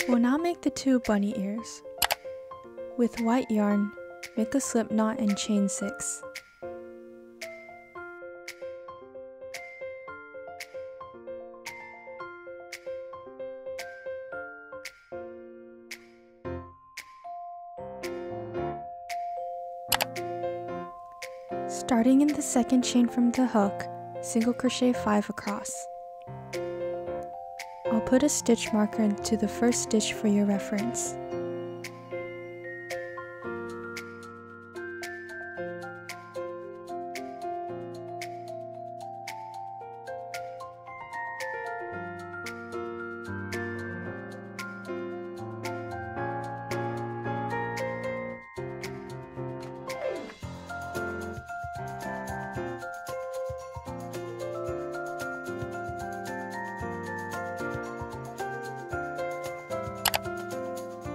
We'll now make the 2 bunny ears. With white yarn, make a slip knot and chain 6. Starting in the second chain from the hook, single crochet 5 across. I'll put a stitch marker into the first stitch for your reference.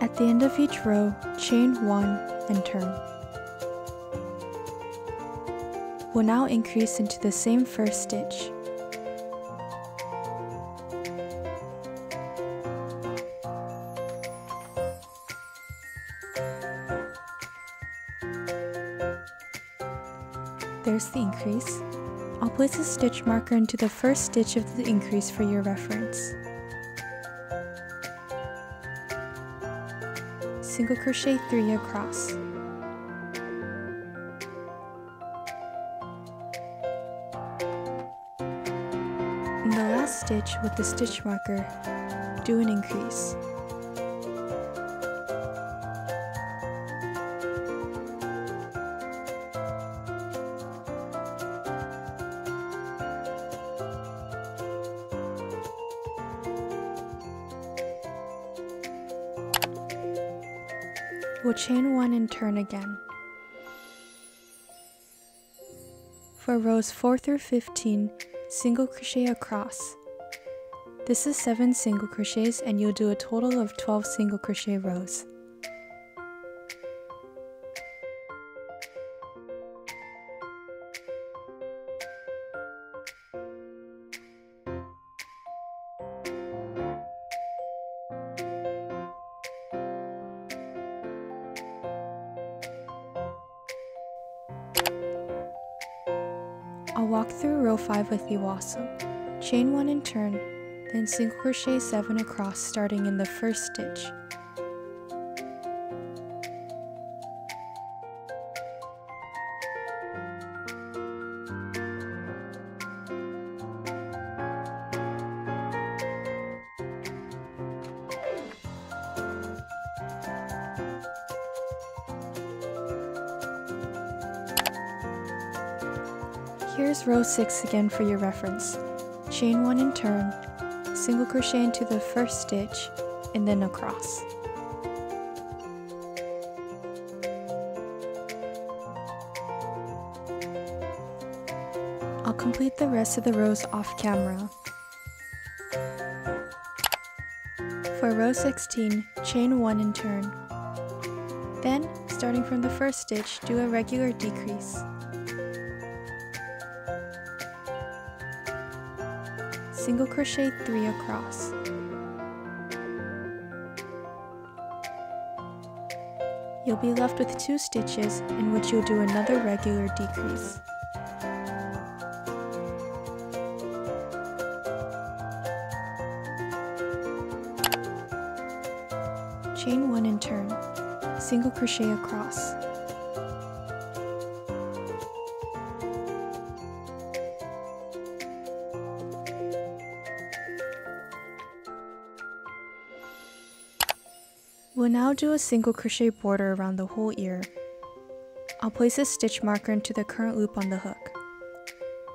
At the end of each row, chain 1 and turn. We'll now increase into the same first stitch. There's the increase. I'll place a stitch marker into the first stitch of the increase for your reference. Single crochet 3 across. In the last stitch with the stitch marker, do an increase. We'll chain 1 and turn again. For rows 4 through 15, single crochet across. This is 7 single crochets and you'll do a total of 12 single crochet rows. I'll walk through row 5 with you also. Chain 1 and turn, then single crochet 7 across starting in the first stitch. Here's row 6 again for your reference. Chain 1 and turn, single crochet into the first stitch, and then across. I'll complete the rest of the rows off camera. For row 16, chain 1 and turn. Then, starting from the first stitch, do a regular decrease. Single crochet 3 across. You'll be left with 2 stitches in which you'll do another regular decrease. Chain 1 and turn, single crochet across. We'll now do a single crochet border around the whole ear. I'll place a stitch marker into the current loop on the hook.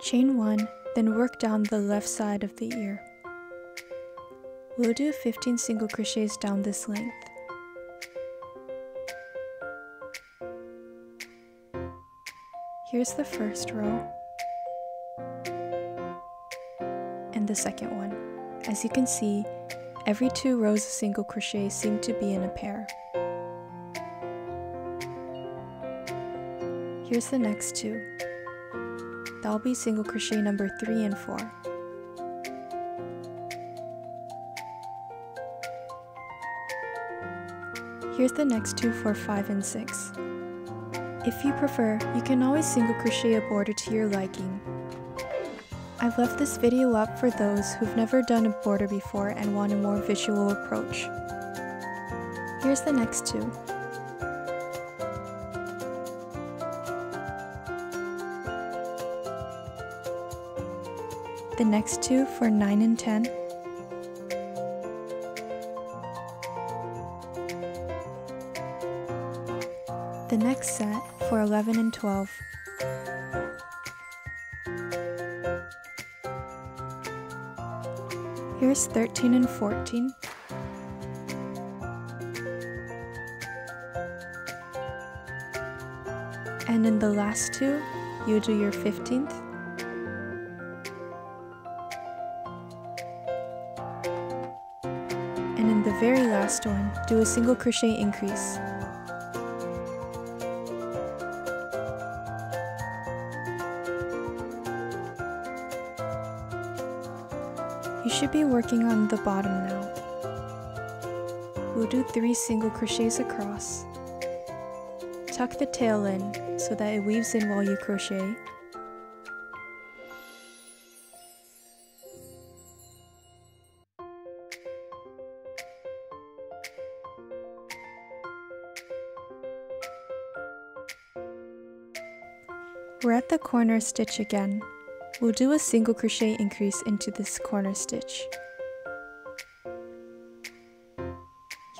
Chain 1, then work down the left side of the ear. We'll do 15 single crochets down this length. Here's the first row and the second one. As you can see, every 2 rows of single crochet seem to be in a pair. Here's the next 2. That'll be single crochet number 3 and 4. Here's the next two for 5 and 6. If you prefer, you can always single crochet a border to your liking. I've left this video up for those who've never done a border before and want a more visual approach. Here's the next two. The next two for 9 and 10. The next set for 11 and 12. Here's 13 and 14. And in the last two, you do your 15th. And in the very last one, do a single crochet increase. You should be working on the bottom now. We'll do 3 single crochets across. Tuck the tail in so that it weaves in while you crochet. We're at the corner stitch again. We'll do a single crochet increase into this corner stitch.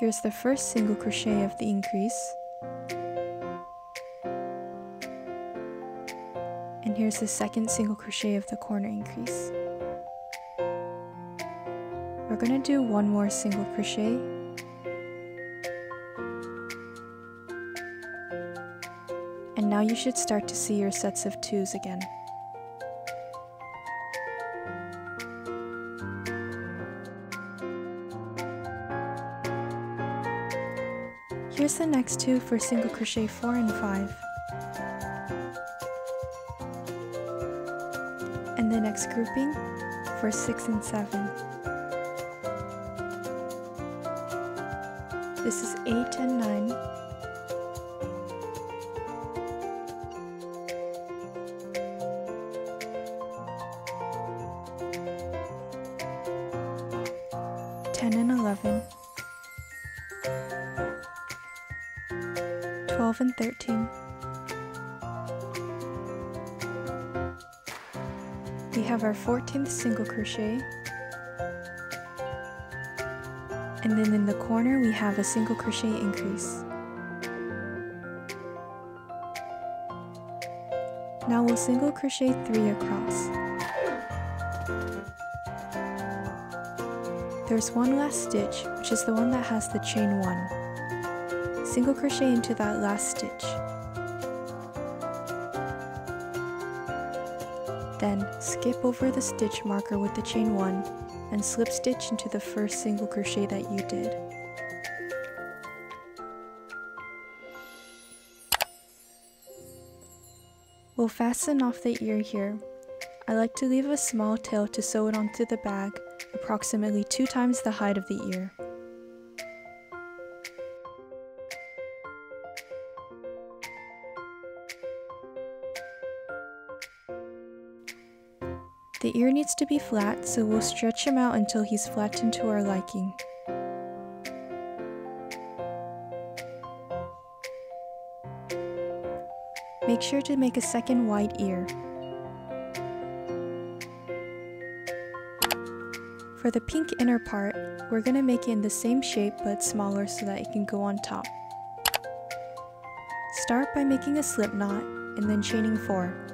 Here's the first single crochet of the increase. And here's the second single crochet of the corner increase. We're going to do one more single crochet. And now you should start to see your sets of 2s again. Here's the next two for single crochet 4 and 5. And the next grouping for 6 and 7. This is 8 and 9. And 11, 12 and 13. We have our 14th single crochet, and then in the corner we have a single crochet increase. Now we'll single crochet 3 across. There's one last stitch, which is the one that has the chain 1. Single crochet into that last stitch. Then skip over the stitch marker with the chain 1 and slip stitch into the first single crochet that you did. We'll fasten off the ear here. I like to leave a small tail to sew it onto the bag, approximately 2 times the height of the ear. The ear needs to be flat, so we'll stretch him out until he's flattened to our liking. Make sure to make a second wide ear. For the pink inner part, we're going to make it in the same shape but smaller so that it can go on top. Start by making a slip knot and then chaining 4.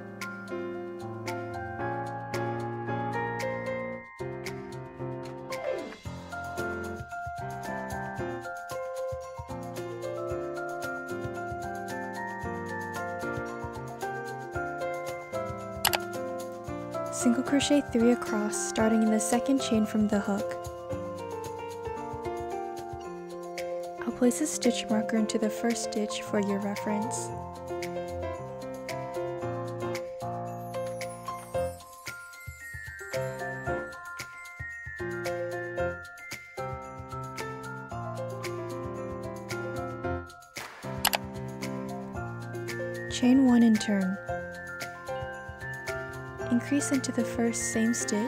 Single crochet 3 across, starting in the second chain from the hook. I'll place a stitch marker into the first stitch for your reference. Chain 1 and turn. Increase into the first same stitch.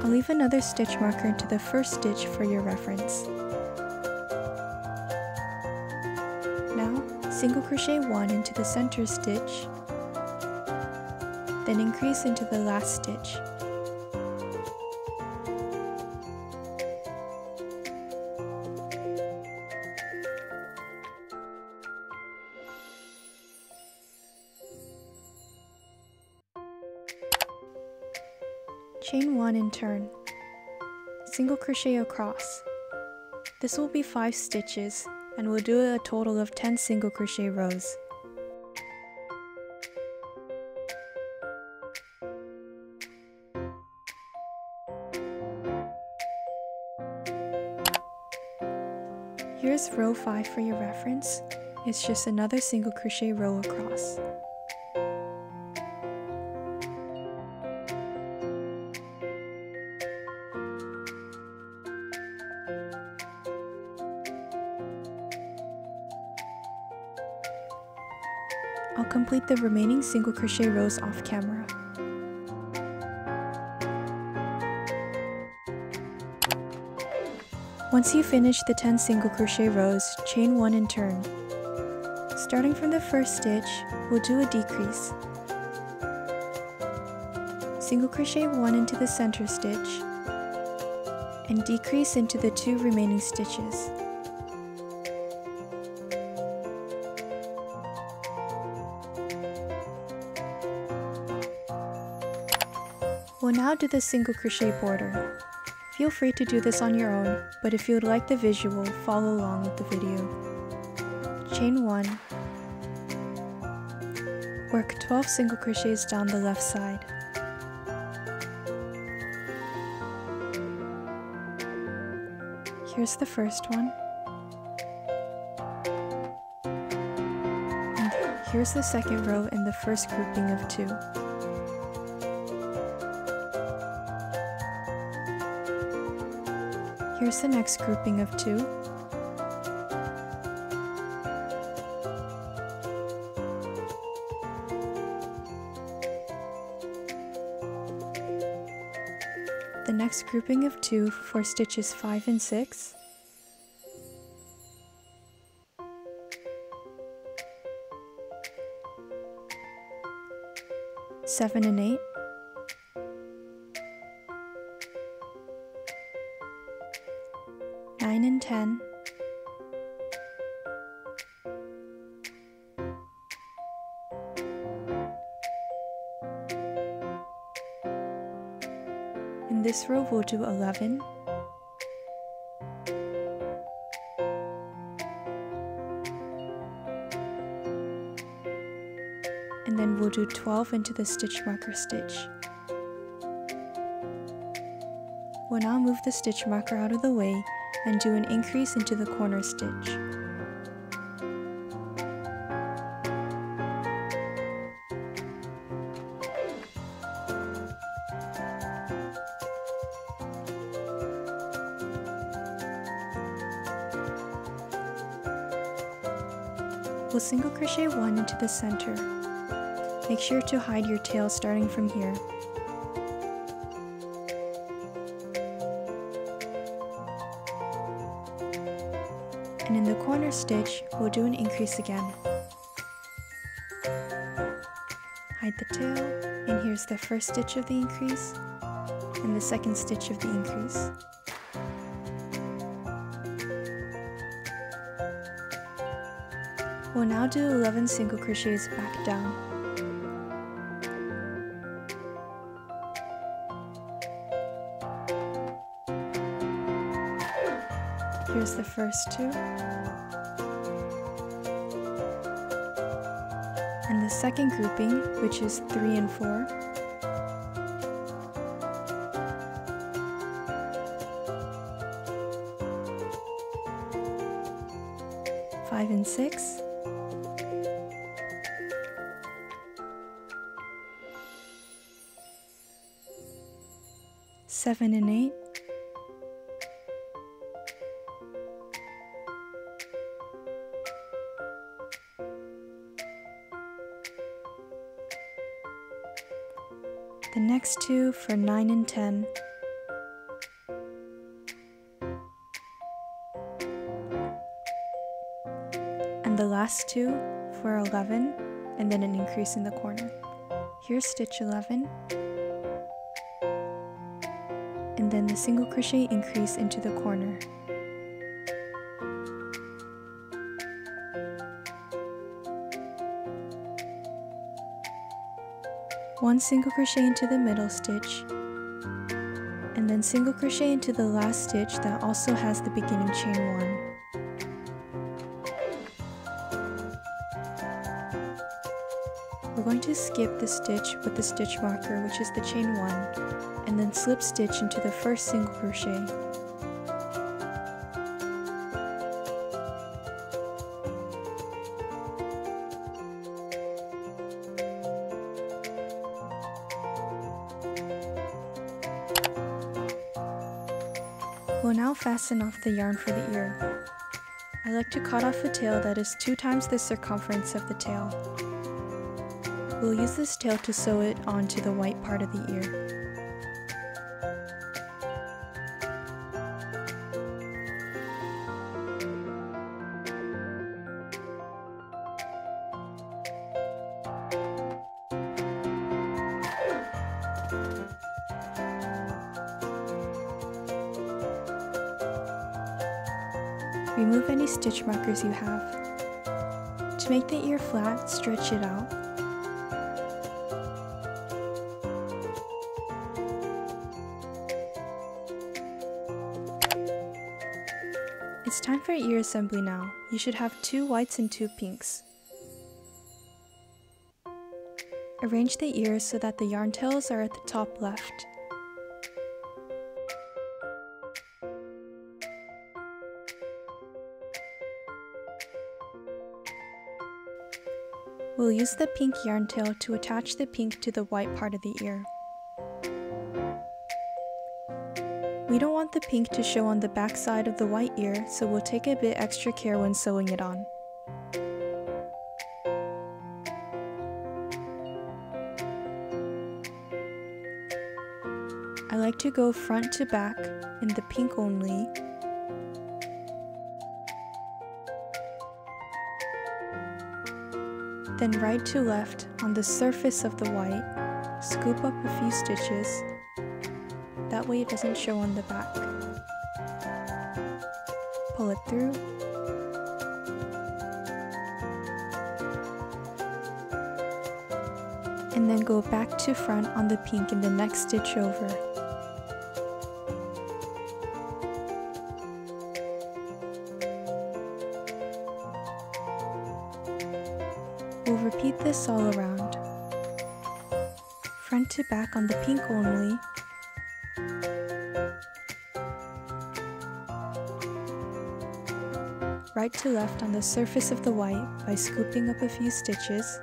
I'll leave another stitch marker into the first stitch for your reference. Now, single crochet 1 into the center stitch, then increase into the last stitch. Chain 1 and turn. Single crochet across. This will be 5 stitches, and we'll do a total of 10 single crochet rows. Here's row 5 for your reference. It's just another single crochet row across. I'll complete the remaining single crochet rows off camera. Once you finish the 10 single crochet rows, chain 1 and turn. Starting from the first stitch, we'll do a decrease. Single crochet 1 into the center stitch, and decrease into the 2 remaining stitches. We'll now do the single crochet border. Feel free to do this on your own, but if you would like the visual, follow along with the video. Chain 1. Work 12 single crochets down the left side. Here's the first one. And here's the second row in the first grouping of 2. Here's the next grouping of 2. The next grouping of 2 for stitches 5 and 6. Seven and 8. Nine and 10. In this row we'll do 11. And then we'll do 12 into the stitch marker stitch. We'll now move the stitch marker out of the way and do an increase into the corner stitch. We'll single crochet 1 into the center. Make sure to hide your tail starting from here. And in the corner stitch, we'll do an increase again. Hide the tail, and here's the first stitch of the increase, and the second stitch of the increase. We'll now do 11 single crochets back down. Here's the first 2. And the second grouping, which is 3 and 4. Five and 6. 7 and 8, the next two for 9 and 10, and the last two for 11, and then an increase in the corner. Here's stitch 11, and then the single crochet increase into the corner. One single crochet into the middle stitch, and then single crochet into the last stitch that also has the beginning chain 1. We're going to skip the stitch with the stitch marker, which is the chain 1, and then slip stitch into the first single crochet. We'll now fasten off the yarn for the ear. I like to cut off a tail that is 2 times the circumference of the tail. We'll use this tail to sew it onto the white part of the ear. Remove any stitch markers you have. To make the ear flat, stretch it out. It's time for ear assembly now. You should have 2 whites and 2 pinks. Arrange the ears so that the yarn tails are at the top left. We'll use the pink yarn tail to attach the pink to the white part of the ear. We don't want the pink to show on the back side of the white ear, so we'll take a bit extra care when sewing it on. I like to go front to back in the pink only, then right to left on the surface of the white, scoop up a few stitches, that way it doesn't show on the back. Pull it through, and then go back to front on the pink in the next stitch over. We'll repeat this all around. Front to back on the pink only, right to left on the surface of the white by scooping up a few stitches,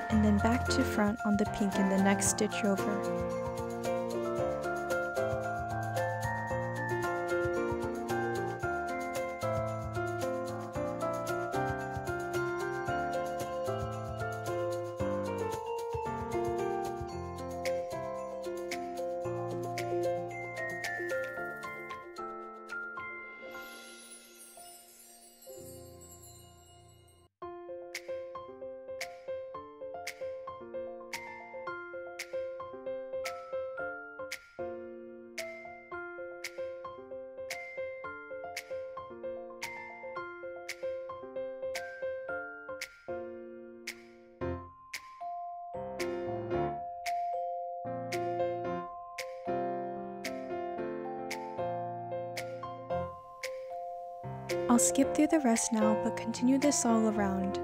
and then back to front on the pink in the next stitch over. I'll skip through the rest now, but continue this all around.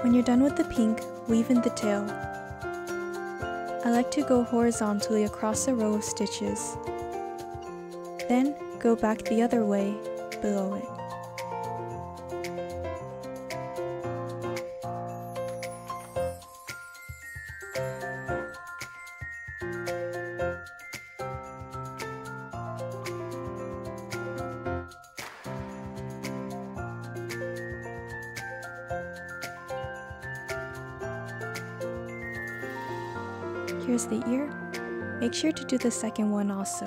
When you're done with the pink, weave in the tail. I like to go horizontally across a row of stitches, then go back the other way below it. Here's the ear. Make sure to do the second one also.